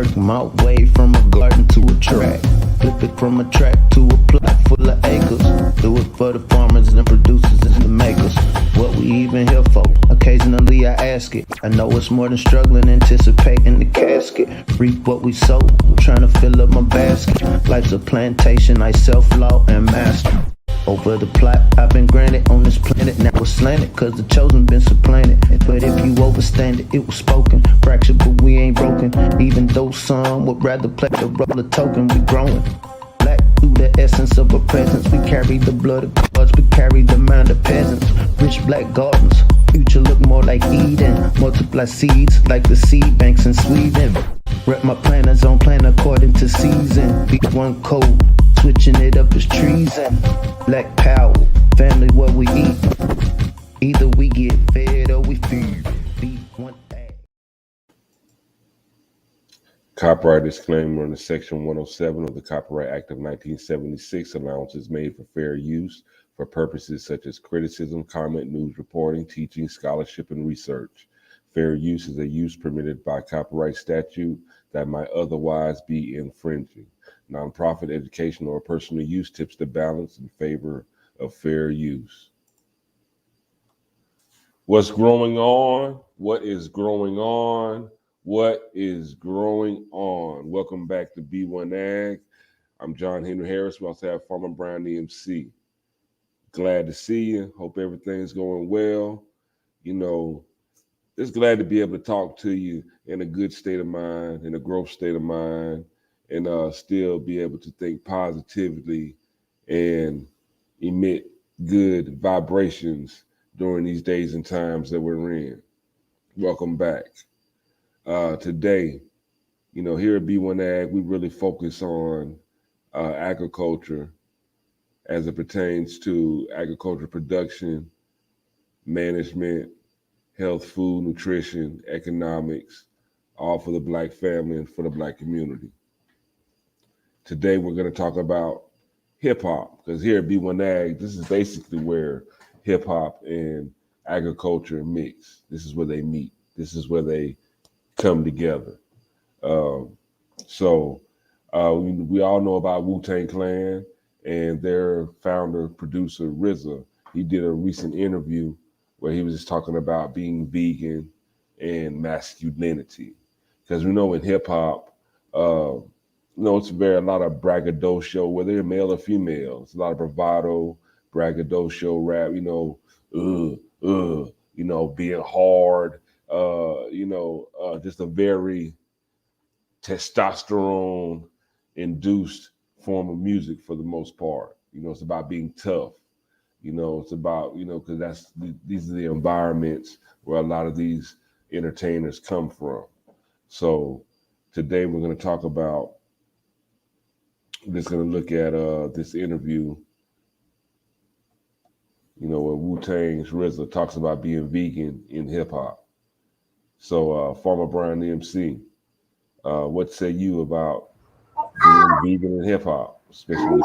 Work my way from a garden to a track. Flip it from a track to a plot full of acres. Do it for the farmers and the producers and the makers. What we even here for? Occasionally I ask it. I know it's more than struggling, anticipating the casket. Reap what we sow, trying to fill up my basket. Life's a plantation, I self-law and master. Over the plot I've been granted on this planet. Now it's slanted, cause the chosen been supplanted. But if you overstand it, it was spoken. Fractured, but we ain't broken. Even though some would rather play the role of token, we growing. Black through the essence of our presence. We carry the blood of gods, we carry the mind of peasants. Rich black gardens, future look more like Eden. Multiply seeds like the seed banks in Sweden. Rep my planners on plan according to season. B1 code, switching it up is treason. Black power, family what we eat. Either we get fed or we feed. B1AG. Copyright disclaimer under Section 107 of the Copyright Act of 1976. Allowances made for fair use for purposes such as criticism, comment, news reporting, teaching, scholarship, and research. Fair use is a use permitted by copyright statute that might otherwise be infringing. Nonprofit, educational, or personal use tips the balance in favor of fair use. What's growing on? What is growing on? What is growing on? Welcome back to B1AG. I'm John Henry Harris. We also have Farmer Brown EMC. Glad to see you. Hope everything's going well. You know, just glad to be able to talk to you in a good state of mind, in a growth state of mind, and still be able to think positively and emit good vibrations during these days and times that we're in. Welcome back. Today, you know, here at B1AG, we really focus on agriculture as it pertains to agriculture production, management, health, food, nutrition, economics, all for the Black family and for the Black community. Today, we're going to talk about hip hop, because here at B1AG, this is basically where hip hop and agriculture mix. This is where they meet. This is where they come together. So we all know about WuTang Clan and their founder, producer, RZA. He did a recent interview where he was just talking about being vegan and masculinity. Because we know in hip hop, you know, it's a lot of braggadocio, whether you're male or female. It's a lot of bravado, braggadocio rap, being hard, just a very testosterone-induced form of music for the most part. You know, it's about being tough. You know, it's about, because these are the environments where a lot of these entertainers come from. So today we're going to talk about, we're just going to look at this interview, where Wu-Tang's RZA talks about being vegan in hip hop. So Farmer Brown EMC, what say you about being vegan in hip hop, especially?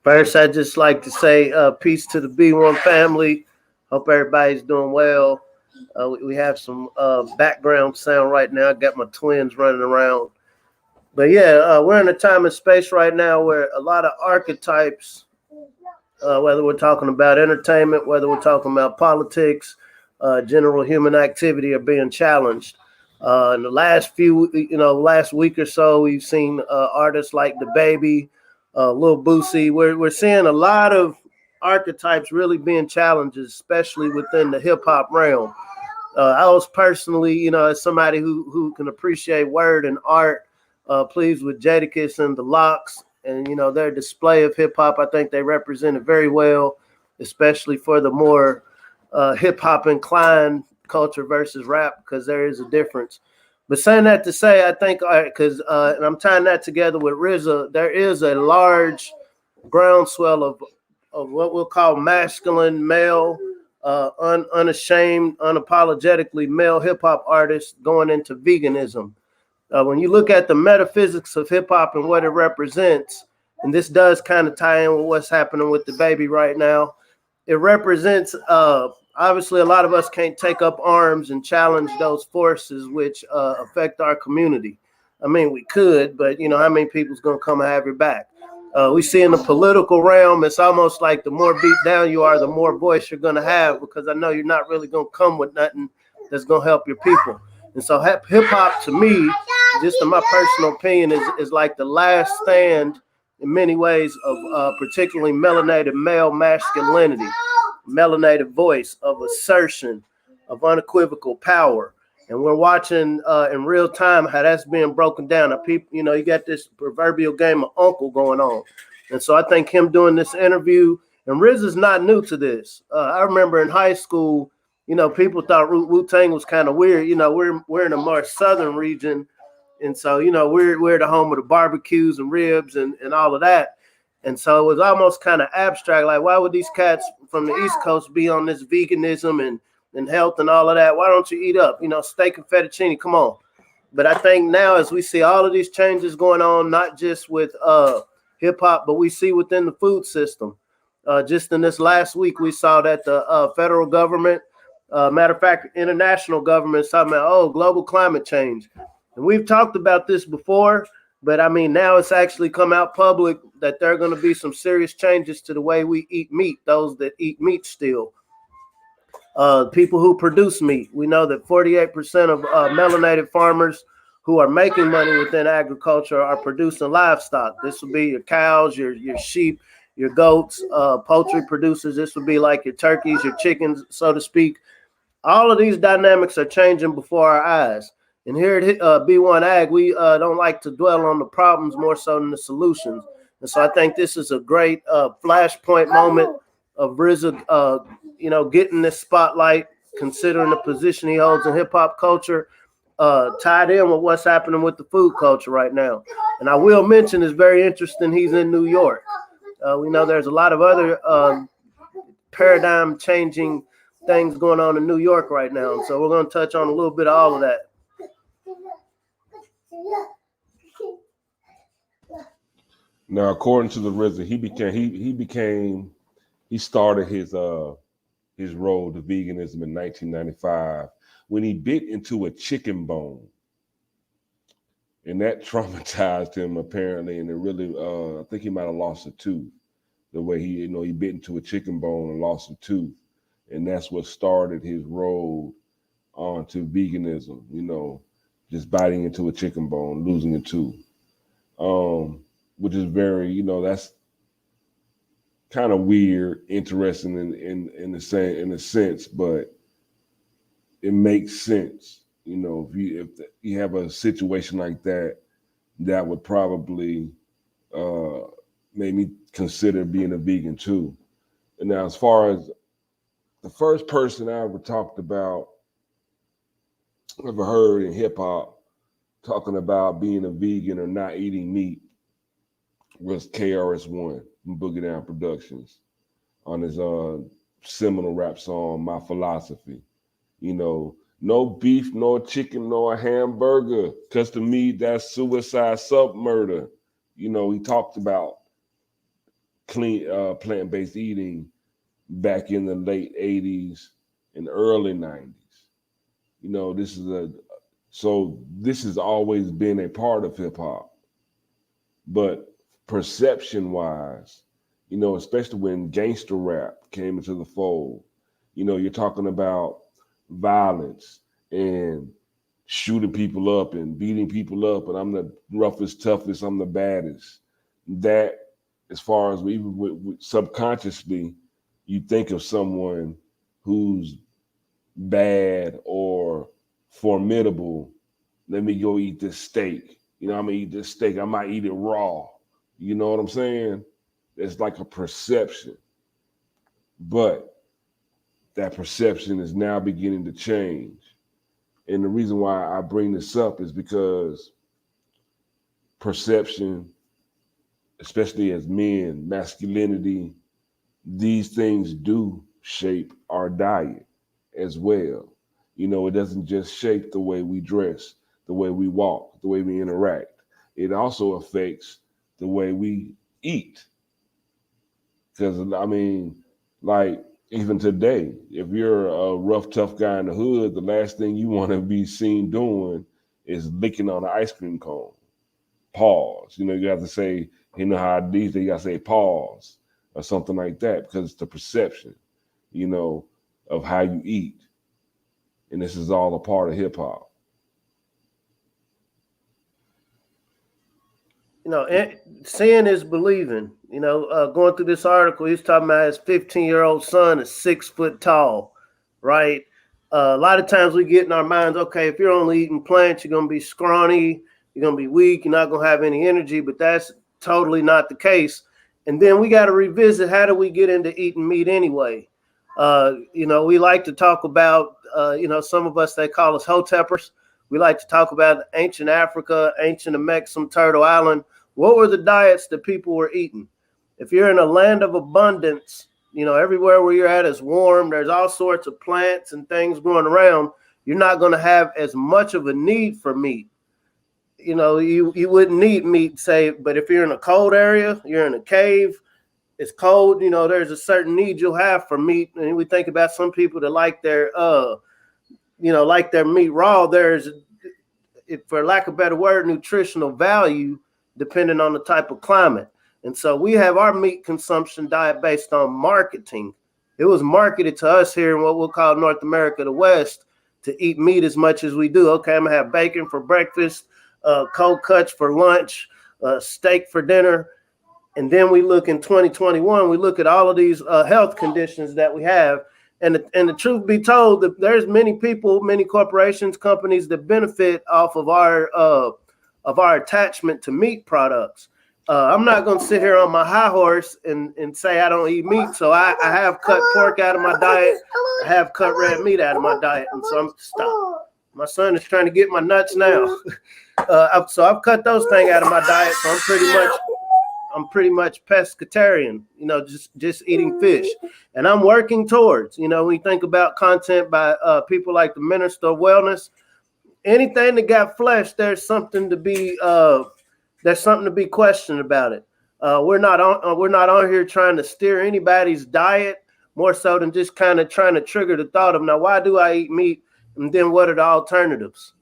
First, I'd just like to say peace to the B1 family. Hope everybody's doing well. We have some background sound right now. I got my twins running around. But yeah, we're in a time and space right now where a lot of archetypes, whether we're talking about entertainment, whether we're talking about politics, general human activity, are being challenged. In the last week or so, we've seen artists like DaBaby, Lil Boosie. We're seeing a lot of archetypes really being challenged, especially within the hip hop realm. I was personally, as somebody who can appreciate word and art, pleased with Jadakiss and the Locks, and their display of hip hop. I think they represent it very well, especially for the more hip hop inclined culture versus rap, because there is a difference. But saying that to say, I think, because and I'm tying that together with RZA, there is a large groundswell of what we'll call masculine, male, unashamed, unapologetically male hip hop artists going into veganism. When you look at the metaphysics of hip hop and what it represents, and this does kind of tie in with what's happening with DaBaby right now, it represents obviously a lot of us can't take up arms and challenge those forces which affect our community. I mean, we could, but you know, how many people's gonna come and have your back? We see in the political realm, it's almost like the more beat down you are, the more voice you're gonna have, because I know you're not really gonna come with nothing that's gonna help your people. And so hip hop, to me, just in my personal opinion, is like the last stand in many ways of particularly melanated male masculinity, melanated voice of assertion, of unequivocal power. And we're watching in real time how that's being broken down. Now, people, you know, you got this proverbial game of uncle going on. And so I think him doing this interview, and RZA's not new to this. I remember in high school, you know, people thought Wu-Tang was kind of weird. You know, we're in a more southern region. And so, you know, we're the home of the barbecues and ribs and all of that. And so it was almost kind of abstract. Like, why would these cats from the East Coast be on this veganism and health and all of that? Why don't you eat up, you know, steak and fettuccine? Come on. But I think now, as we see all of these changes going on, not just with hip hop, but we see within the food system. Just in this last week, we saw that the federal government, matter of fact, international governments talking about, oh, global climate change. And we've talked about this before, but I mean, now it's actually come out public that there are going to be some serious changes to the way we eat meat, those that eat meat still. People who produce meat. We know that 48% of melanated farmers who are making money within agriculture are producing livestock. This would be your cows, your sheep, your goats, poultry producers. This would be like your turkeys, your chickens, so to speak. All of these dynamics are changing before our eyes. And here at B1AG, we don't like to dwell on the problems more so than the solutions. And so I think this is a great flashpoint moment of RZA, you know, getting this spotlight, considering the position he holds in hip hop culture, tied in with what's happening with the food culture right now. And I will mention, it's very interesting, he's in New York. We know there's a lot of other paradigm changing things going on in New York right now. And so we're going to touch on a little bit of all of that. Now, according to the RZA, he started his road to veganism in 1995 when he bit into a chicken bone, and that traumatized him apparently, and it really I think he might have lost a tooth. The way he bit into a chicken bone and lost a tooth, and that's what started his road onto veganism. You know, just biting into a chicken bone, losing a tooth. Which is very, you know, that's kind of weird, interesting in a sense, but it makes sense. You know, if you have a situation like that, that would probably make me consider being a vegan too. And now, as far as the first person I ever heard in hip hop talking about being a vegan or not eating meat was KRS-One from Boogie Down Productions on his seminal rap song, My Philosophy. You know, no beef, no chicken, no a hamburger, because to me, that's suicide, sub-murder. You know, he talked about clean plant-based eating back in the late 80s and early 90s. You know, this has always been a part of hip-hop. But perception-wise, you know, especially when gangster rap came into the fold, you know, you're talking about violence and shooting people up and beating people up, and I'm the roughest, toughest, I'm the baddest. That, as far as even with subconsciously, you think of someone who's bad or formidable. Let me go eat this steak. You know, I'm gonna eat this steak. I might eat it raw. You know what I'm saying? It's like a perception. But that perception is now beginning to change. And the reason why I bring this up is because perception, especially as men, masculinity, these things do shape our diet as well. You know, it doesn't just shape the way we dress, the way we walk, the way we interact. It also affects the way we eat. Because, I mean, like, Even today, if you're a rough, tough guy in the hood, the last thing you want to be seen doing is licking on an ice cream cone. Pause. You know, you have to say, you know how these days you got to say pause or something like that because it's the perception, you know, of how you eat. And this is all a part of hip hop. You know, seeing is believing. You know, going through this article, he's talking about his 15-year-old son is 6 foot tall, right? A lot of times we get in our minds, okay, if you're only eating plants, you're going to be scrawny, you're going to be weak, you're not going to have any energy, but that's totally not the case. And then we got to revisit, how do we get into eating meat anyway? You know, we like to talk about, you know, some of us, they call us hoteppers. We like to talk about ancient Africa, ancient Amexem, Turtle Island. What were the diets that people were eating? If you're in a land of abundance, you know, everywhere where you're at is warm. There's all sorts of plants and things growing around. You're not going to have as much of a need for meat. You know, you wouldn't need meat, say, but if you're in a cold area, you're in a cave, it's cold, you know, there's a certain need you'll have for meat. And we think about some people that like their, you know, like their meat raw. There's, for lack of a better word, nutritional value depending on the type of climate. And so we have our meat consumption diet based on marketing. It was marketed to us here in what we'll call North America, the West, to eat meat as much as we do. Okay, I'm gonna have bacon for breakfast, cold cuts for lunch, steak for dinner. And then we look in 2021, we look at all of these health conditions that we have. And the truth be told, that there's many people, many corporations, companies that benefit off of our attachment to meat products. I'm not going to sit here on my high horse and say I don't eat meat. So I have cut pork out of my diet. I have cut red meat out of my diet. And so I'm stop. My son is trying to get my nuts now. So I've cut those things out of my diet. So I'm pretty much pescatarian, you know, just eating fish. And I'm working towards, you know, when you think about content by people like the Minister of Wellness, anything that got flesh, there's something to be questioned about it. We're not on here trying to steer anybody's diet, more so than just kind of trying to trigger the thought of, now, why do I eat meat? And then what are the alternatives?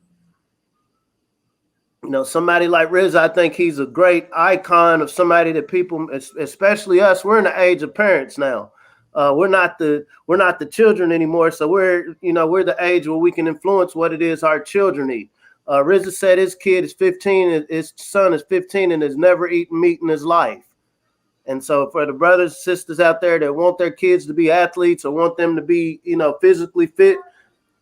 You know, somebody like RZA, I think he's a great icon of somebody that people, especially us, we're in the age of parents now. We're not the children anymore. So we're the age where we can influence what it is our children eat. RZA said his kid is 15, his son is 15 and has never eaten meat in his life. And so for the brothers and sisters out there that want their kids to be athletes or want them to be, you know, physically fit,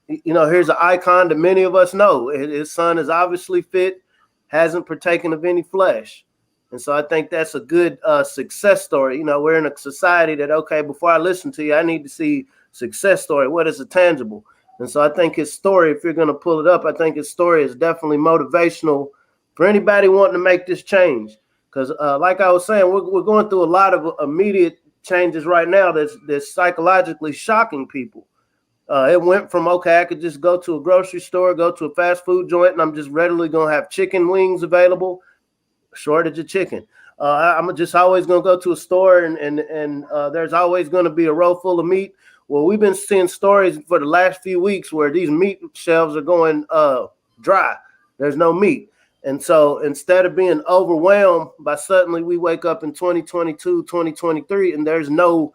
you know, here's an icon that many of us know. His son is obviously fit, hasn't partaken of any flesh. And so I think that's a good success story. You know, we're in a society that, okay, before I listen to you, I need to see success story. What is a tangible? And so I think his story, if you're going to pull it up, I think his story is definitely motivational for anybody wanting to make this change. Because like I was saying, we're going through a lot of immediate changes right now that's psychologically shocking people. It went from, okay, I could just go to a grocery store, go to a fast food joint, and I'm just readily going to have chicken wings available. Shortage of chicken. I'm just always going to go to a store and there's always going to be a row full of meat. Well, we've been seeing stories for the last few weeks where these meat shelves are going dry. There's no meat. And so instead of being overwhelmed by suddenly we wake up in 2022, 2023, and there's no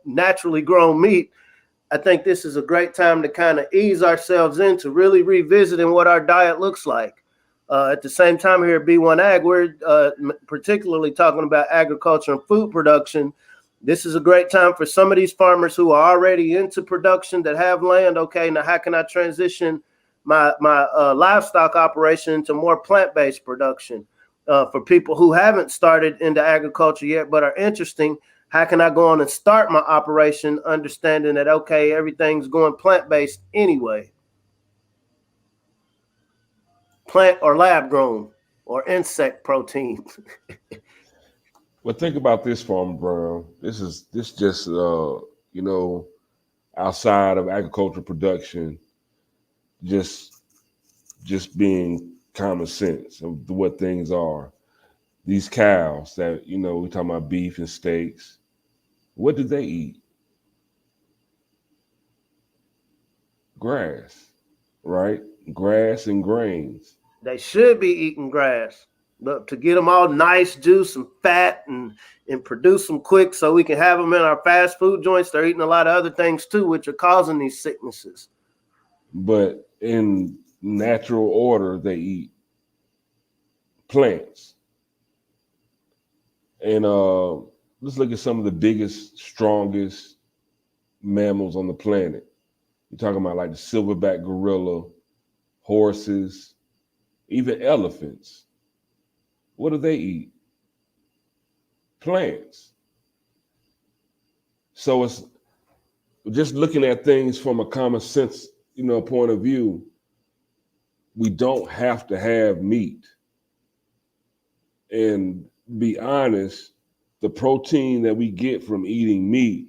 naturally grown meat, I think this is a great time to kind of ease ourselves into really revisiting what our diet looks like. At the same time here at B1AG, we're particularly talking about agriculture and food production. This is a great time for some of these farmers who are already into production that have land. Okay, now how can I transition my livestock operation into more plant-based production? For people who haven't started into agriculture yet but are interesting, how can I go on and start my operation understanding that, okay, everything's going plant-based anyway? Plant or lab grown or insect proteins. Well, think about this, Farmer Brown. This just you know, outside of agricultural production, just being common sense of what things are. These cows that, you know, we're talking about beef and steaks. What do they eat? grass, right? Grass and grains. They should be eating grass, but to get them all nice, juice and fat and produce them quick so we can have them in our fast food joints, they're eating a lot of other things too, which are causing these sicknesses. But in natural order, they eat plants. And let's look at some of the biggest, strongest mammals on the planet. You're talking about like the silverback gorilla, horses, even elephants. What do they eat? Plants. So it's just looking at things from a common sense, point of view. We don't have to have meat. And be honest, the protein that we get from eating meat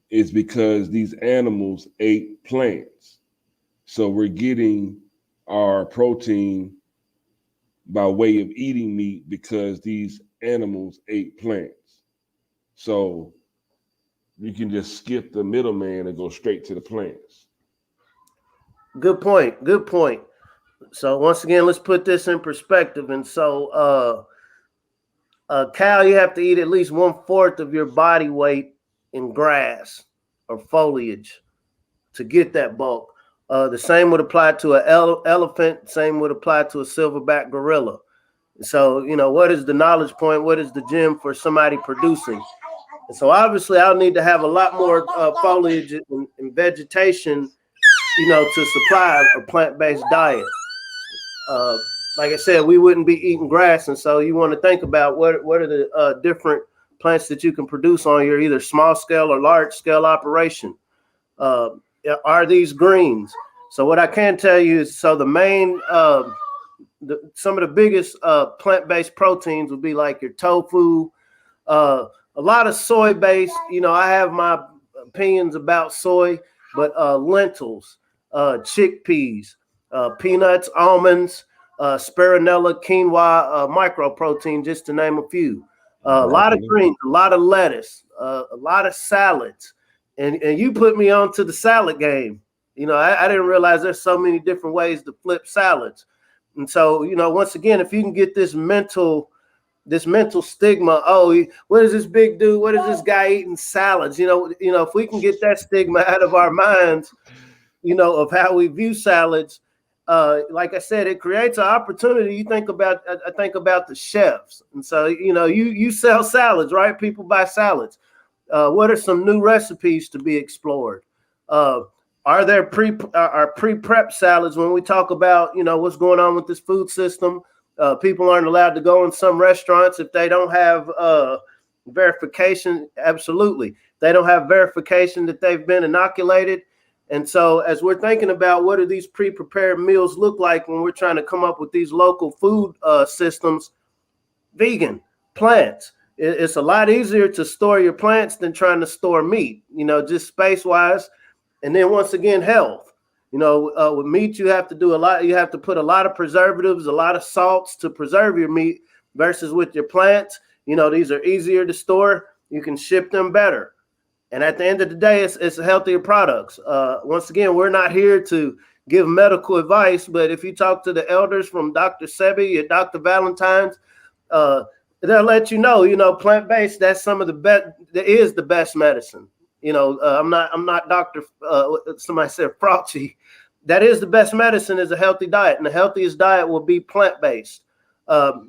is because these animals ate plants. So we're getting our protein by way of eating meat because these animals ate plants. So you can just skip the middleman and go straight to the plants. Good point. Good point. So once again, let's put this in perspective. And so cow, you have to eat at least 1/4 of your body weight in grass or foliage to get that bulk. The same would apply to an elephant. Same would apply to a silverback gorilla. So, what is the knowledge point? What is the gem for somebody producing? And so obviously I'll need to have a lot more foliage and vegetation, to supply a plant-based diet. Like I said, we wouldn't be eating grass. And so you want to think about what are the different plants that you can produce on your either small scale or large scale operation. Are these greens? So what I can tell you is, so the main, some of the biggest plant-based proteins would be like your tofu, a lot of soy-based. I have my opinions about soy, but lentils, chickpeas, peanuts, almonds, spirulina, quinoa, microprotein, just to name a few. A lot of greens, a lot of lettuce, a lot of salads. And you put me onto the salad game. I didn't realize there's so many different ways to flip salads. And so, once again, if you can get this mental stigma, oh, what is this big dude? What is this guy eating salads? If we can get that stigma out of our minds, of how we view salads, like I said, it creates an opportunity. I think about the chefs. And so, you sell salads, right? People buy salads. What are some new recipes to be explored? Are there pre-prep salads? When we talk about, what's going on with this food system, people aren't allowed to go in some restaurants if they don't have verification. Absolutely. They don't have verification that they've been inoculated. And so as we're thinking about what do these pre-prepared meals look like when we're trying to come up with these local food systems, vegan, plants. It's a lot easier to store your plants than trying to store meat, just space-wise. And then once again, health. With meat, you have to do a lot. You have to put a lot of preservatives, a lot of salts to preserve your meat versus with your plants. These are easier to store. You can ship them better. And at the end of the day, it's healthier products. Once again, we're not here to give medical advice, but if you talk to the elders from Dr. Sebi or Dr. Valentine's, they'll let you know, plant-based, that's some of the best, that is the best medicine. I'm not Dr. Somebody said Fauci. That is the best medicine is a healthy diet, and the healthiest diet will be plant-based.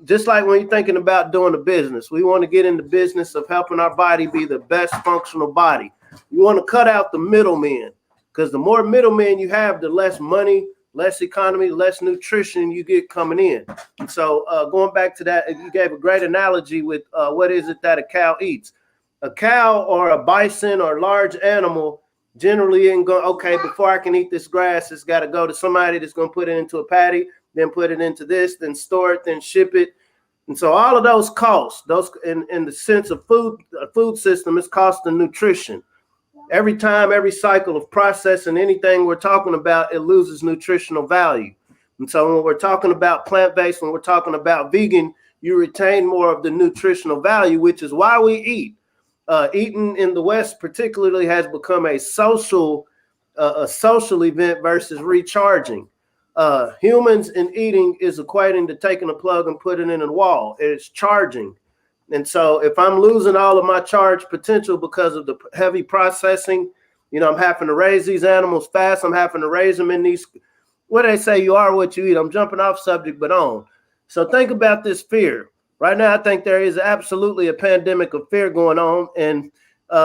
Just like when you're thinking about doing a business, we want to get in the business of helping our body be the best functional body. You want to cut out the middlemen, because the more middlemen you have, the less money, less economy, less nutrition you get coming in. And so going back to that, you gave a great analogy with what is it that a cow eats. A cow or a bison or large animal generally ain't going, okay, before I can eat this grass, it's got to go to somebody that's going to put it into a patty, then put it into this, then store it, then ship it. And so all of those costs, those in the sense of food system, is cost of nutrition. Every time, every cycle of processing anything we're talking about, it loses nutritional value. And so when we're talking about plant-based, when we're talking about vegan, you retain more of the nutritional value, which is why we eat. Eating in the West particularly has become a social a social event versus recharging. Humans in eating is equating to taking a plug and putting it in a wall. It's charging. And so if I'm losing all of my charge potential because of the heavy processing, you know, I'm having to raise these animals fast. I'm having to raise them in these, what they say, you are what you eat. I'm jumping off subject, but on. So think about this fear. Right now, I think there is absolutely a pandemic of fear going on. And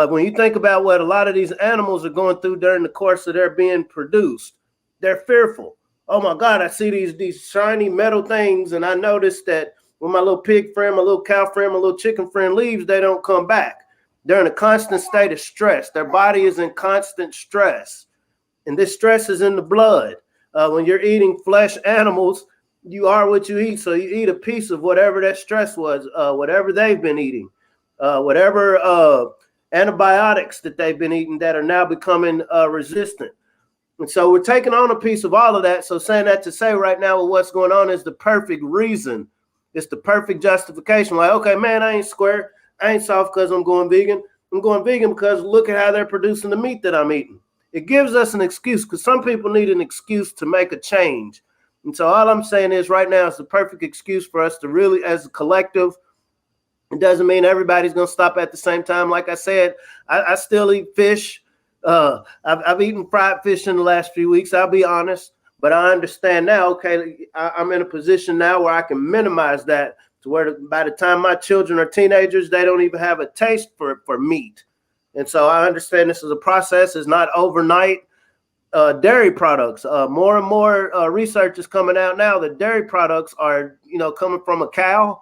when you think about what a lot of these animals are going through during the course of their being produced, they're fearful. Oh my God, I see these shiny metal things, and I noticed that when my little pig friend, my little cow friend, my little chicken friend leaves, they don't come back. They're in a constant state of stress. Their body is in constant stress, and this stress is in the blood. When you're eating flesh animals, you are what you eat. So you eat a piece of whatever that stress was, whatever they've been eating, whatever antibiotics that they've been eating that are now becoming resistant. And so we're taking on a piece of all of that. So saying that to say right now with what's going on is the perfect reason. It's the perfect justification. Like, okay, man, I ain't square. I ain't soft because I'm going vegan. I'm going vegan because look at how they're producing the meat that I'm eating. It gives us an excuse because some people need an excuse to make a change. And so all I'm saying is right now it's the perfect excuse for us to really, as a collective, it doesn't mean everybody's going to stop at the same time. Like I said, I still eat fish. I've eaten fried fish in the last few weeks. I'll be honest, but I understand now. Okay, I'm in a position now where I can minimize that to where by the time my children are teenagers, they don't even have a taste for meat. And so I understand this is a process. It's not overnight. Dairy products, more and more research is coming out now that dairy products are, coming from a cow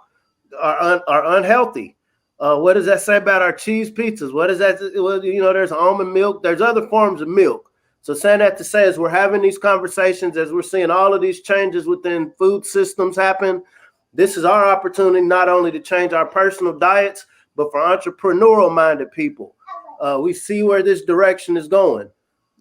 are unhealthy. What does that say about our cheese pizzas? What is that? Well, there's almond milk. There's other forms of milk. So saying that to say is we're having these conversations as we're seeing all of these changes within food systems happen. This is our opportunity not only to change our personal diets, but for entrepreneurial minded people. We see where this direction is going.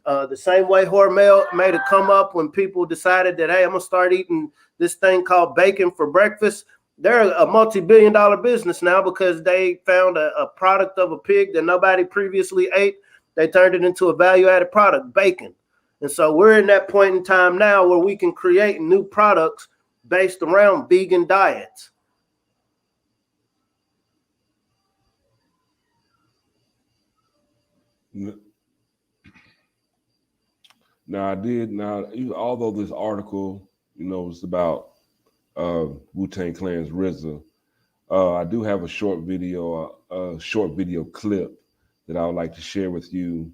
The same way Hormel made it come up when people decided that, hey, I'm going to start eating this thing called bacon for breakfast. They're a multi-billion-dollar business now because they found a product of a pig that nobody previously ate. They turned it into a value-added product, bacon. And so we're in that point in time now where we can create new products based around vegan diets. Now, although this article, was about WuTang Clan's RZA, I do have a short video clip that I would like to share with you.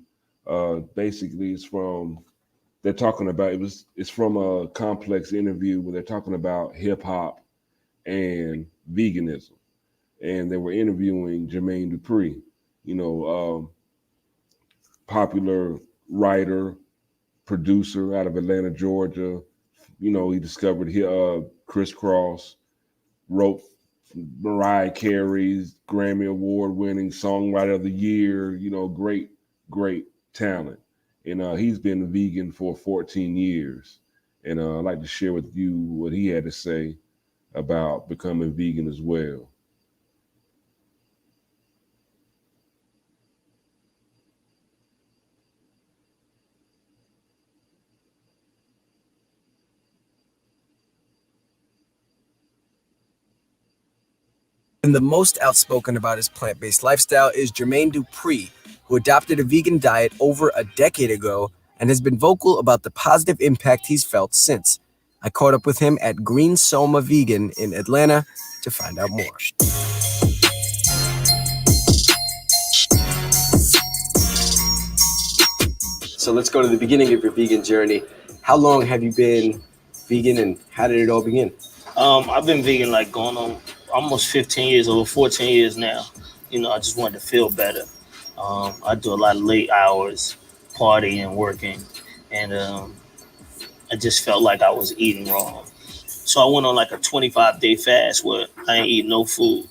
Basically, it's from a complex interview where they're talking about hip hop and veganism, and they were interviewing Jermaine Dupri, popular writer, producer out of Atlanta, Georgia. He discovered Criss Cross, wrote Mariah Carey's Grammy Award-winning Songwriter of the Year. Great talent. And he's been vegan for 14 years. And I'd like to share with you what he had to say about becoming vegan as well. And the most outspoken about his plant-based lifestyle is Jermaine Dupri, who adopted a vegan diet over a decade ago and has been vocal about the positive impact he's felt since. I caught up with him at Green Soma Vegan in Atlanta to find out more. So let's go to the beginning of your vegan journey. How long have you been vegan and how did it all begin? I've been vegan going on almost 15 years, over 14 years now. I just wanted to feel better. I do a lot of late hours, partying, working, and I just felt like I was eating wrong. So I went on a 25-day fast where I ain't eat no food.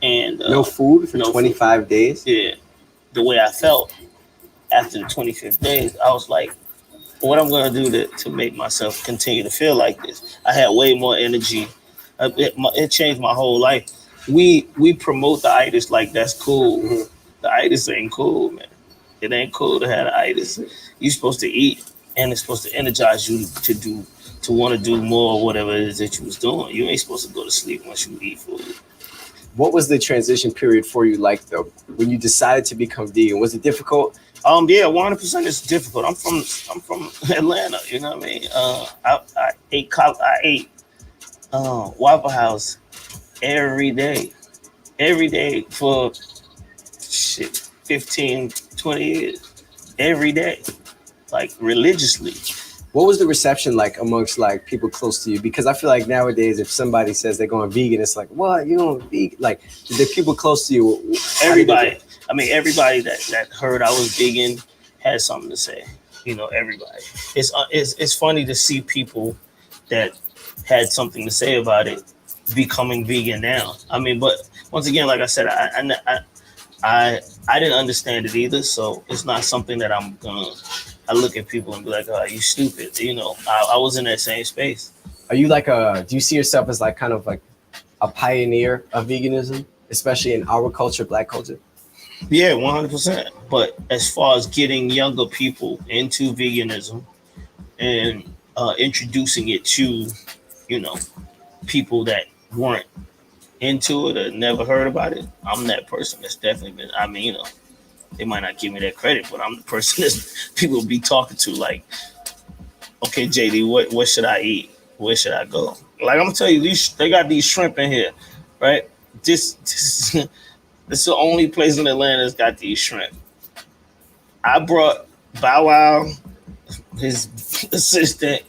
And no food for 25 days? Yeah. The way I felt after the 25th day, I was like, what I'm going to do to make myself continue to feel like this? I had way more energy. It changed my whole life. We promote the itis like that's cool. Mm-hmm. The itis ain't cool, man. It ain't cool to have itis. You're supposed to eat, and it's supposed to energize you to want to do more or whatever it is that you was doing. You ain't supposed to go to sleep once you eat food. What was the transition period for you like, though, when you decided to become vegan? Was it difficult? Yeah, 100% it's difficult. I'm from Atlanta, you know what I mean? I ate Waffle House every day for 15, 20 years, every day, like religiously. What was the reception like amongst like people close to you? Because I feel like nowadays, if somebody says they're going vegan, it's like, what, you going vegan? Like the people close to you, everybody. I mean, everybody that heard I was vegan had something to say. You know, everybody. It's funny to see people that had something to say about it becoming vegan now. I mean, but once again, like I said, I didn't understand it either, so it's not something that I look at people and be like, "Oh, you stupid." You know, I was in that same space. Are you like do you see yourself as like kind of like a pioneer of veganism, especially in our culture, Black culture? Yeah, 100%. But as far as getting younger people into veganism and introducing it to, you know, people that weren't into it or never heard about it, I'm that person that's definitely been. I mean, you know, they might not give me that credit, but I'm the person that people be talking to. Like, okay, JD, what should I eat? Where should I go? Like, I'm gonna tell you, they got these shrimp in here, right? This is the only place in Atlanta that's got these shrimp. I brought Bow Wow, his assistant,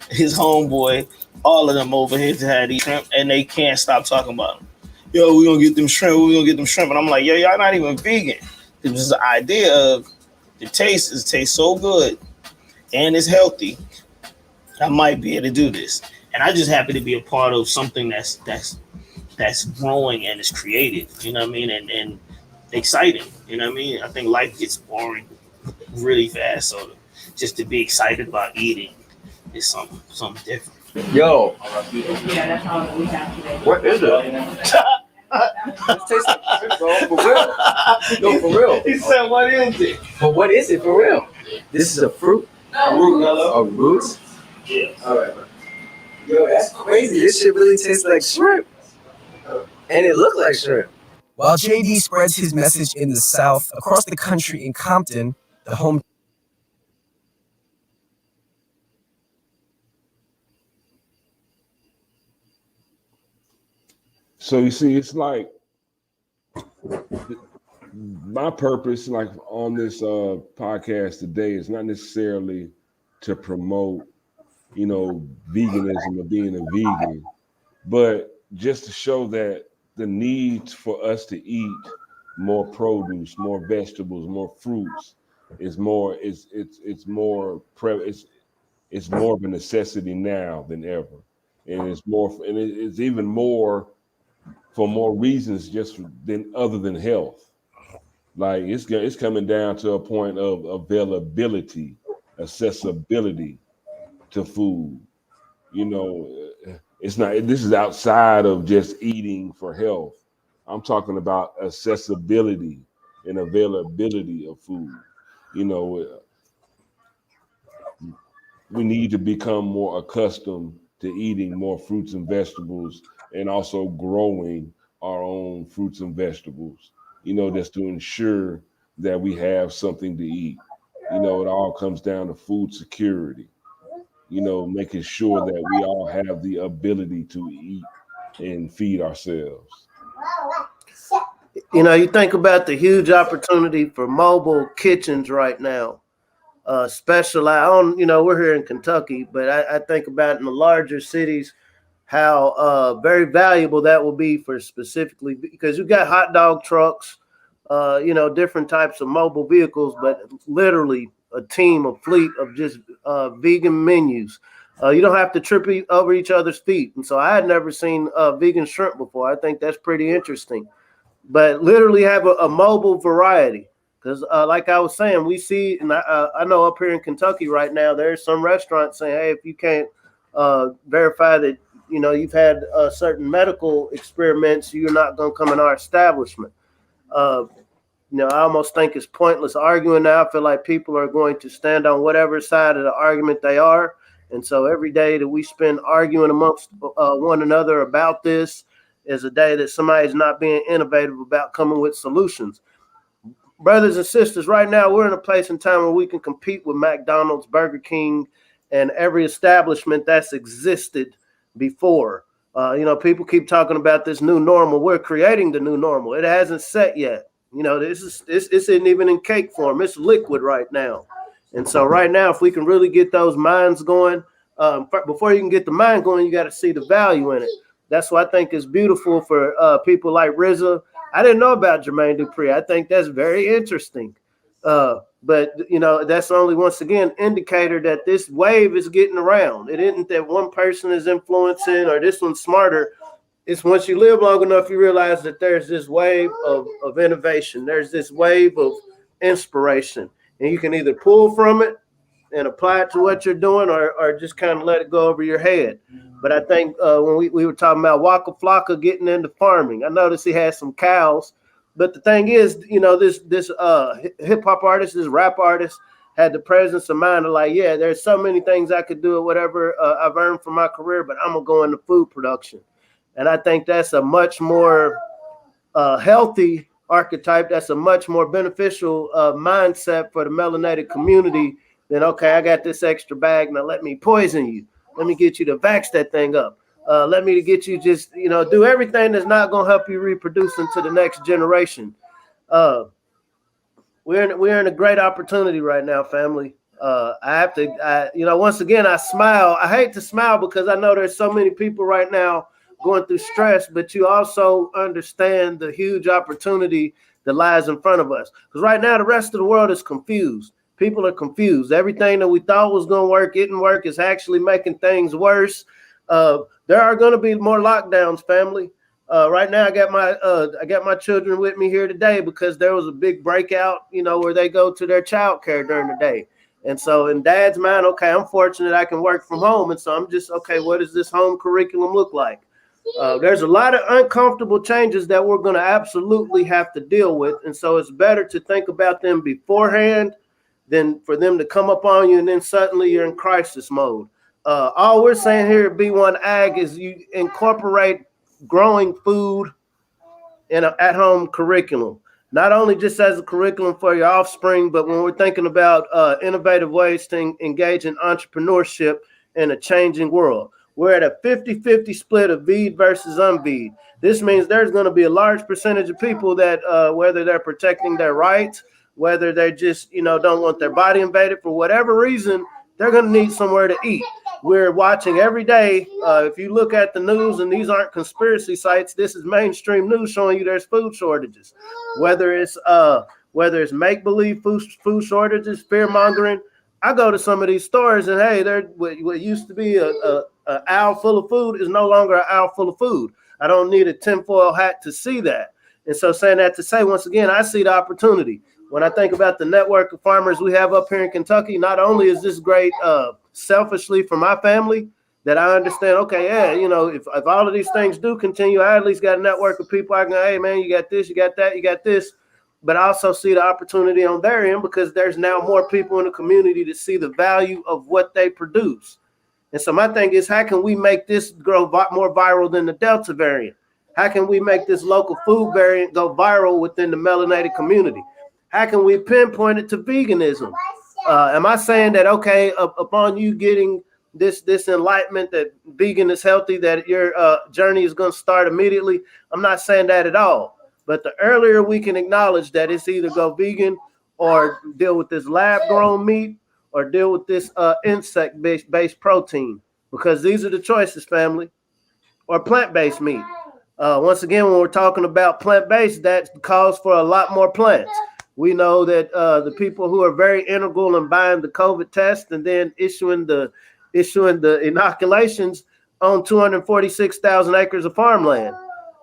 his homeboy, all of them over here to have these shrimp, and they can't stop talking about them. Yo, we gonna get them shrimp. And I'm like, yo, y'all not even vegan. It was the idea of the taste. It tastes so good, and it's healthy. I might be able to do this, and I just happen to be a part of something that's growing and is creative. You know what I mean? And exciting. You know what I mean? I think life gets boring really fast, so just to be excited about eating is something different. Yo, Yeah, that's all we have today. what is it? It tastes like shrimp, bro. For real. No, for real. He said, "What is it?" But what is it for real? This is a fruit. A root, A root? Yeah. All right. Yo, that's crazy. This shit really tastes like shrimp. And it looked like shrimp. While JD spreads his message in the South, across the country in Compton, the home. So you see, it's like my purpose, like on this podcast today, is not necessarily to promote, you know, veganism or being a vegan, but just to show that the need for us to eat more produce, more vegetables, more fruits is more. It's more it's more of a necessity now than ever, and it's even more for more reasons just than other than health. Like it's coming down to a point of availability, accessibility to food. You know, it's not. This is outside of just eating for health. I'm talking about accessibility and availability of food. You know, we need to become more accustomed to eating more fruits and vegetables and also growing our own fruits and vegetables, you know, just to ensure that we have something to eat. You know, it all comes down to food security, you know, making sure that we all have the ability to eat and feed ourselves. You know, you think about the huge opportunity for mobile kitchens right now. Specialized on, you know, we're here in Kentucky, but I think about in the larger cities how very valuable that will be for specifically because you got hot dog trucks, you know, different types of mobile vehicles, but literally a fleet of just vegan menus. You don't have to trip over each other's feet. And so I had never seen vegan shrimp before. I think that's pretty interesting. But literally have a mobile variety. Because like I was saying, we see, and I know up here in Kentucky right now, there's some restaurants saying, hey, if you can't verify that, you know, you've had certain medical experiments, you're not going to come in our establishment. I almost think it's pointless arguing now. I feel like people are going to stand on whatever side of the argument they are. And so every day that we spend arguing amongst one another about this is a day that somebody's not being innovative about coming with solutions. Brothers and sisters, right now we're in a place and time where we can compete with McDonald's, Burger King, and every establishment that's existed before. People keep talking about this new normal. We're creating the new normal. It hasn't set yet. This isn't even in cake form. It's liquid right now. And so right now, if we can really get those minds going, before you can get the mind going, you got to see the value in it. That's what I think is beautiful for people like RZA. I didn't know about Jermaine Dupri. I think that's very interesting. But that's only, once again, indicator that this wave is getting around. It isn't that one person is influencing or this one's smarter. It's once you live long enough, you realize that there's this wave of innovation. There's this wave of inspiration. And you can either pull from it and apply it to what you're doing or just kind of let it go over your head. But I think when we were talking about Waka Flocka getting into farming, I noticed he had some cows. But the thing is, this hip hop artist, this rap artist had the presence of mind of like, yeah, there's so many things I could do or whatever I've earned from my career, but I'm going to go into food production. And I think that's a much more healthy archetype. That's a much more beneficial mindset for the melanated community than, okay, I got this extra bag. Now let me poison you. Let me get you to vax that thing up. Let me get you just, do everything that's not going to help you reproduce into the next generation. We're in a great opportunity right now, family. Once again, I smile. I hate to smile because I know there's so many people right now going through stress, but you also understand the huge opportunity that lies in front of us. Because right now, the rest of the world is confused. People are confused. Everything that we thought was going to work, didn't work. It's actually making things worse. There are going to be more lockdowns, family. Right now, I got my children with me here today because there was a big breakout, where they go to their child care during the day. And so in dad's mind, okay, I'm fortunate I can work from home. And so I'm just, okay, what does this home curriculum look like? There's a lot of uncomfortable changes that we're going to absolutely have to deal with. And so it's better to think about them beforehand than for them to come up on you and then suddenly you're in crisis mode. All we're saying here at B1AG is you incorporate growing food in an at-home curriculum, not only just as a curriculum for your offspring, but when we're thinking about innovative ways to engage in entrepreneurship in a changing world. We're at a 50-50 split of VEED versus unVEED. This means there's going to be a large percentage of people that whether they're protecting their rights, whether they just, don't want their body invaded for whatever reason, they're going to need somewhere to eat. We're watching every day. If you look at the news, and these aren't conspiracy sites, this is mainstream news showing you there's food shortages. Whether it's make-believe food shortages, fear-mongering. I go to some of these stores and hey, what used to be a aisle full of food is no longer an aisle full of food. I don't need a tinfoil hat to see that. And so saying that to say, once again, I see the opportunity. When I think about the network of farmers we have up here in Kentucky, not only is this great selfishly for my family, that I understand, okay, yeah, if all of these things do continue, I at least got a network of people I can, hey, man, you got this, you got that, you got this. But I also see the opportunity on their end because there's now more people in the community to see the value of what they produce. And so my thing is, how can we make this grow more viral than the Delta variant? How can we make this local food variant go viral within the melanated community? How can we pinpoint it to veganism? Am I saying that, okay, upon you getting this enlightenment that vegan is healthy, that your journey is going to start immediately? I'm not saying that at all. But the earlier we can acknowledge that it's either go vegan or deal with this lab-grown meat or deal with this insect-based protein, because these are the choices, family, or plant-based meat. Once again, when we're talking about plant-based, that calls for a lot more plants. We know that the people who are very integral in buying the COVID test and then issuing the inoculations on 246,000 acres of farmland.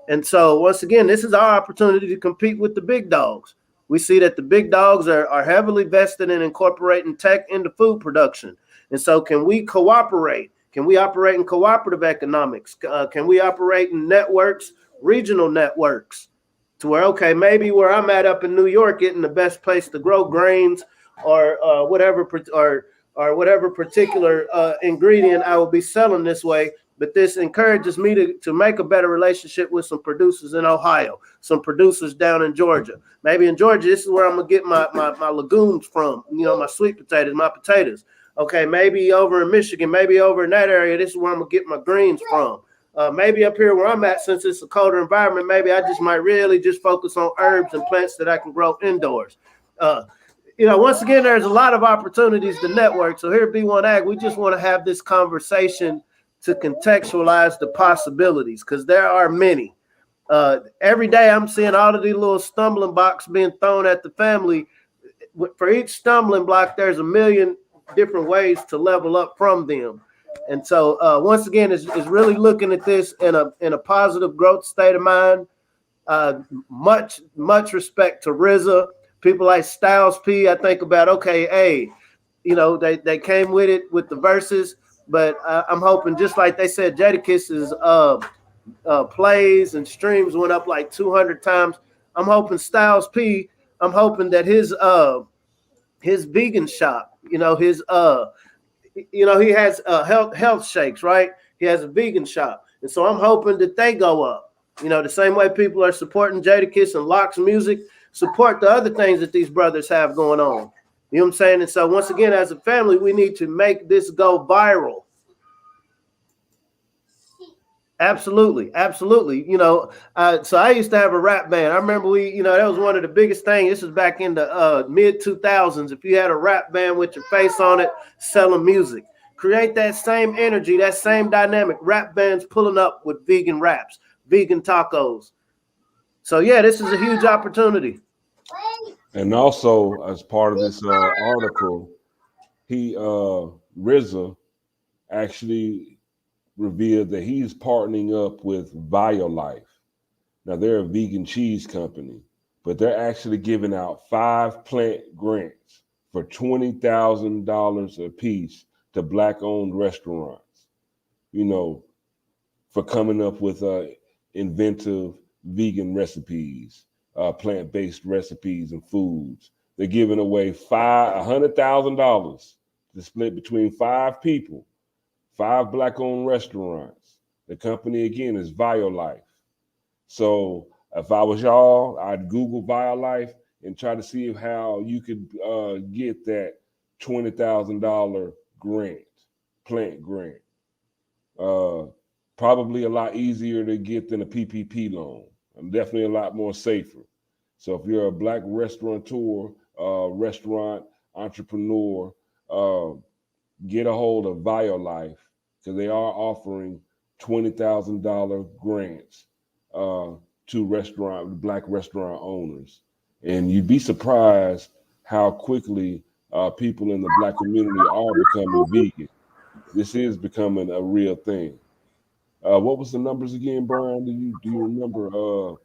And so once again, this is our opportunity to compete with the big dogs. We see that the big dogs are heavily vested in incorporating tech into food production. And so can we cooperate? Can we operate in cooperative economics? Can we operate in networks, regional networks? to where, okay, maybe where I'm at up in New York, getting the best place to grow grains or whatever whatever particular ingredient I will be selling this way. But this encourages me to make a better relationship with some producers in Ohio, some producers down in Georgia. Maybe in Georgia, this is where I'm gonna get my legumes from, my sweet potatoes, my potatoes. Okay, maybe over in Michigan, maybe over in that area, this is where I'm gonna get my greens from. Maybe up here where I'm at, since it's a colder environment, maybe I just might really just focus on herbs and plants that I can grow indoors. Once again, there's a lot of opportunities to network. So here at B1AG, we just want to have this conversation to contextualize the possibilities, because there are many. Every day I'm seeing all of these little stumbling blocks being thrown at the family. For each stumbling block, there's a million different ways to level up from them. And so once again, is really looking at this in a positive growth state of mind. Much respect to RZA. People like Styles P. I think about, okay, hey, they came with it with the verses, but I'm hoping, just like they said, Jadakiss's plays and streams went up like 200 times. I'm hoping Styles P. I'm hoping that his vegan shop, he has health shakes, right? He has a vegan shop, and so I'm hoping that they go up. The same way people are supporting Jadakiss and Locke's music, support the other things that these brothers have going on. You know what I'm saying? And so once again, as a family, we need to make this go viral. Absolutely. So I used to have a rap band. I remember that was one of the biggest things. This was back in the mid 2000s. If you had a rap band with your face on it, selling music, create that same energy, that same dynamic. Rap bands pulling up with vegan raps, vegan tacos. So yeah, this is a huge opportunity. And also, as part of this article, RZA actually revealed that he's partnering up with BioLife. Now, they're a vegan cheese company, but they're actually giving out 5 plant grants for $20,000 a piece to Black-owned restaurants, for coming up with inventive vegan recipes, plant-based recipes and foods. They're giving away $100,000 to split between 5 people, 5 Black-owned restaurants. The company, again, is BioLife. So if I was y'all, I'd Google BioLife and try to see how you could get that $20,000 grant, plant grant. Probably a lot easier to get than a PPP loan. And definitely a lot more safer. So if you're a Black restaurateur, restaurant entrepreneur, get a hold of BioLife, because they are offering $20,000 grants to Black restaurant owners. And you'd be surprised how quickly people in the Black community are becoming vegan. This is becoming a real thing. What was the numbers again, Brian? Do you remember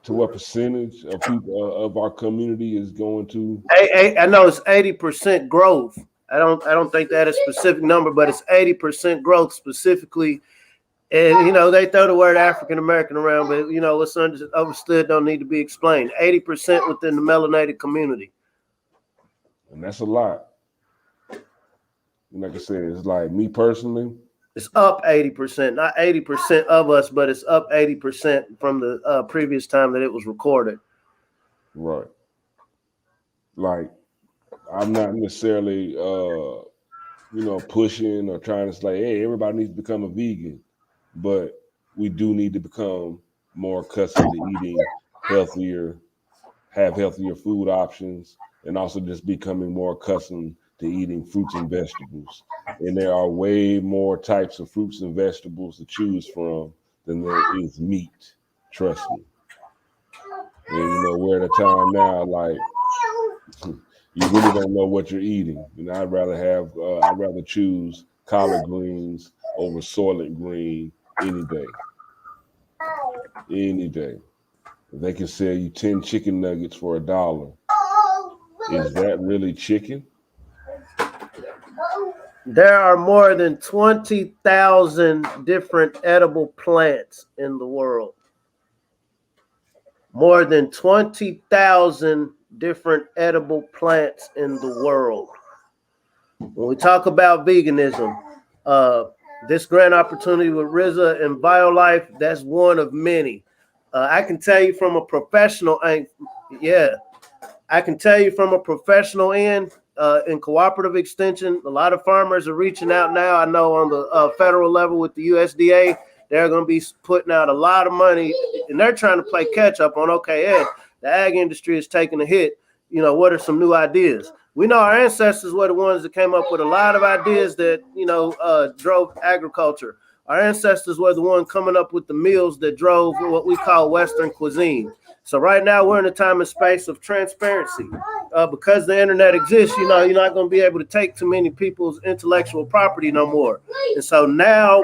to what percentage of people of our community is going to? I know it's 80% growth. I don't think that is a specific number, but it's 80% growth specifically. And they throw the word African American around, but what's understood don't need to be explained. 80% within the melanated community. And that's a lot. And like I said, it's like me personally. It's up 80%, not 80% of us, but it's up 80% from the previous time that it was recorded. Right. Like, I'm not necessarily, pushing or trying to say, hey, everybody needs to become a vegan, but we do need to become more accustomed to eating healthier, have healthier food options, and also just becoming more accustomed to eating fruits and vegetables. And there are way more types of fruits and vegetables to choose from than there is meat. Trust me. And we're at a time now, like, you really don't know what you're eating. I'd rather choose collard greens over Soylent Green any day. Any day. If they can sell you 10 chicken nuggets for $1, is that really chicken? There are more than 20,000 different edible plants in the world. more than 20,000 different edible plants in the world. When we talk about veganism, this grand opportunity with RZA and BioLife, that's one of many. I can tell you from a professional end, I can tell you from a professional end, in cooperative extension, a lot of farmers are reaching out now. I know on the federal level with the USDA, they're going to be putting out a lot of money, and they're trying to play catch up on, okay, Ed, the ag industry is taking a hit. You know, what are some new ideas? We know our ancestors were the ones that came up with a lot of ideas that, drove agriculture. Our ancestors were the ones coming up with the meals that drove what we call Western cuisine. So right now we're in a time and space of transparency. Because the internet exists, you're not going to be able to take too many people's intellectual property no more. And so now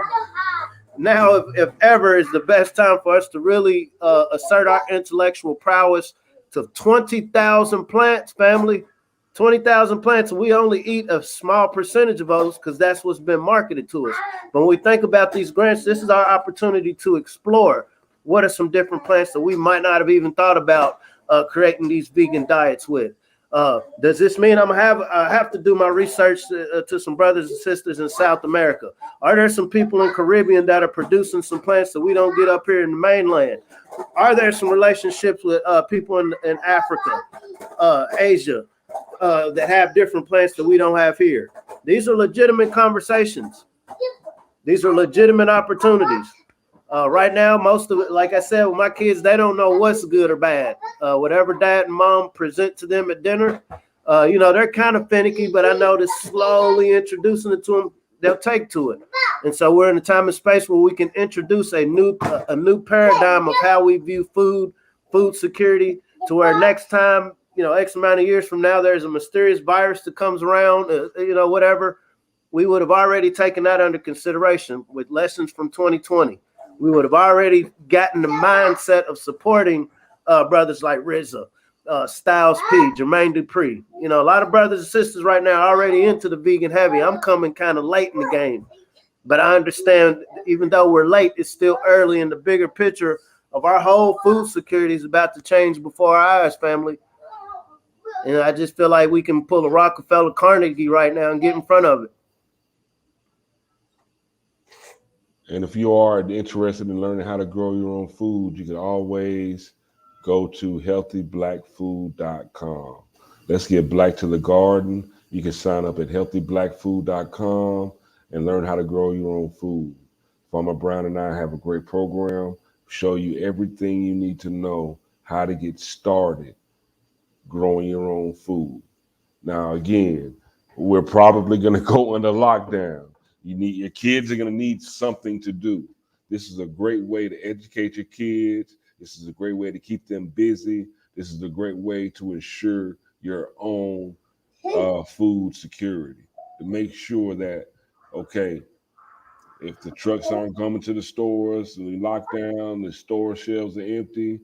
if ever is the best time for us to really assert our intellectual prowess to 20,000 plants, family. 20,000 plants, and we only eat a small percentage of those because that's what's been marketed to us. But when we think about these grants, this is our opportunity to explore what are some different plants that we might not have even thought about creating these vegan diets with. Does this mean I have to do my research to some brothers and sisters in South America? Are there some people in Caribbean that are producing some plants that we don't get up here in the mainland? Are there some relationships with people in Africa, Asia, that have different plants that we don't have here? These are legitimate conversations. These are legitimate opportunities. Right now, most of it, like I said, with my kids, they don't know what's good or bad. Whatever dad and mom present to them at dinner, they're kind of finicky, but I know that slowly introducing it to them, they'll take to it. And so we're in a time and space where we can introduce a new paradigm of how we view food security, to where next time, X amount of years from now, there's a mysterious virus that comes around, whatever, we would have already taken that under consideration with lessons from 2020. We would have already gotten the mindset of supporting brothers like RZA, Styles P, Jermaine Dupri. A lot of brothers and sisters right now are already into the vegan heavy. I'm coming kind of late in the game, but I understand even though we're late, it's still early, in the bigger picture of our whole food security is about to change before our eyes, family. And I just feel like we can pull a Rockefeller Carnegie right now and get in front of it. And if you are interested in learning how to grow your own food, you can always go to healthyblackfood.com. Let's get black to the garden. You can sign up at healthyblackfood.com and learn how to grow your own food. Farmer Brown and I have a great program, show you everything you need to know how to get started growing your own food. Now, again, we're probably going to go under lockdown. Your kids are going to need something to do. This is a great way to educate your kids. This is a great way to keep them busy. This is a great way to ensure your own food security, to make sure that, okay, if the trucks aren't coming to the stores, we lock down, the store shelves are empty,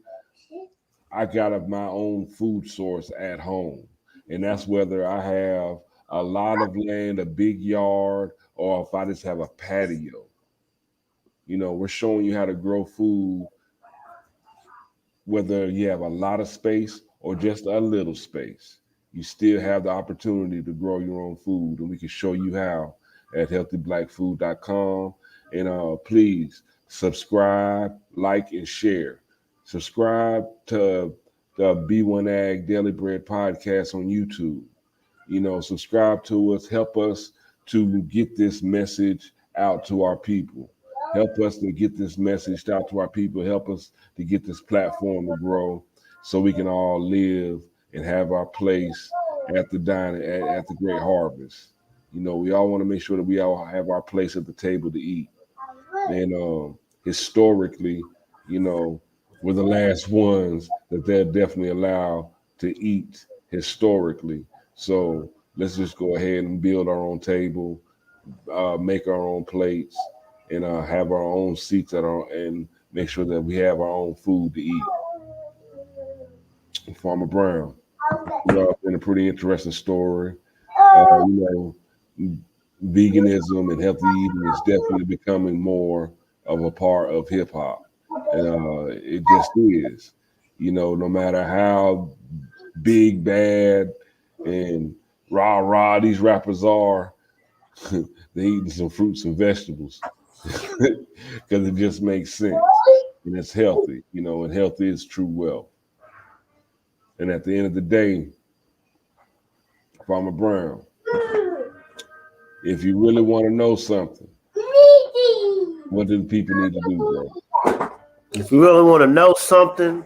I got my own food source at home. And that's whether I have a lot of land, a big yard, or if I just have a patio. We're showing you how to grow food, whether you have a lot of space or just a little space. You still have the opportunity to grow your own food, and we can show you how at healthyblackfood.com. And please subscribe, like, and share. Subscribe to the B1AG Daily Bread podcast on YouTube. Subscribe to us, help us to get this message out to our people. Help us to get this message out to our people. Help us to get this platform to grow so we can all live and have our place at the dining, at the great harvest. We all want to make sure that we all have our place at the table to eat. And historically, we're the last ones that they'll definitely allow to eat historically. So let's just go ahead and build our own table, make our own plates, and have our own seats and make sure that we have our own food to eat. Farmer Brown, been a pretty interesting story. Veganism and healthy eating is definitely becoming more of a part of hip hop, and it just is. no matter how big, bad, and rah these rappers are, they eating some fruits and vegetables because it just makes sense and it's healthy, and healthy is true wealth. And at the end of the day, Farmer Brown, if you really want to know something, what do the people need to do, bro? If you really want to know something,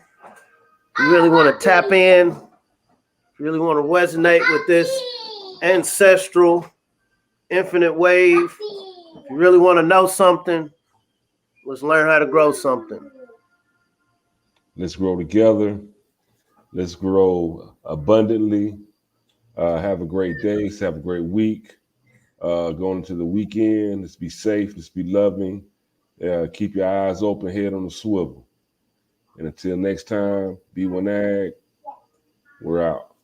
you really want to tap in, you really want to resonate with this ancestral infinite wave, if you really want to know something, let's learn how to grow something. Let's grow together. Let's grow abundantly. Have a great day. Have a great week. Going into the weekend. Let's be safe. Let's be loving. Keep your eyes open, head on the swivel. And until next time, B1AG, we're out.